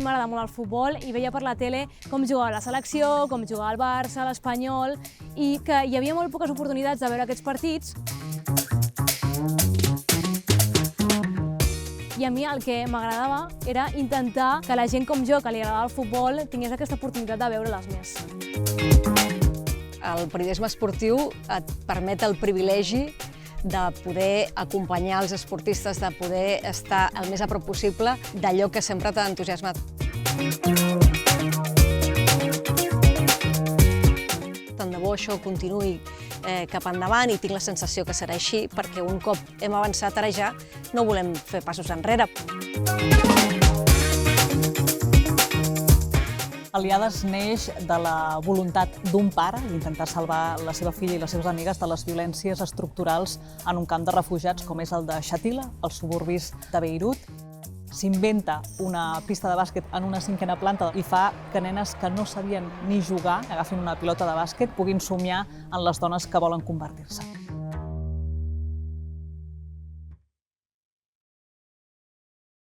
m'agrada molt el futbol i veia per la tele com jugava la selecció, com jugava el Barça, l'Espanyol, i que hi havia molt poques oportunitats de veure aquests partits. I a mi el que m'agradava era intentar que la gent com jo, que li agradava el futbol, tingués aquesta oportunitat de veure-les més. El periodisme esportiu et permet el privilegi de poder acompanyar els esportistes, de poder estar el més a prop possible d'allò que sempre t'ha entusiasmat. Tant de bo això continuï cap endavant i tinc la sensació que serà així, perquè un cop hem avançat ara ja no volem fer passos enrere. Aliades neix de la voluntat d'un pare d'intentar salvar la seva filla i les seves amigues de les violències estructurals en un camp de refugiats com és el de Shatila, als suburbis de Beirut. S'inventa una pista de bàsquet en una 5a planta i fa que nenes que no sabien ni jugar, agafin una pilota de bàsquet, puguin somiar en les dones que volen convertir-se.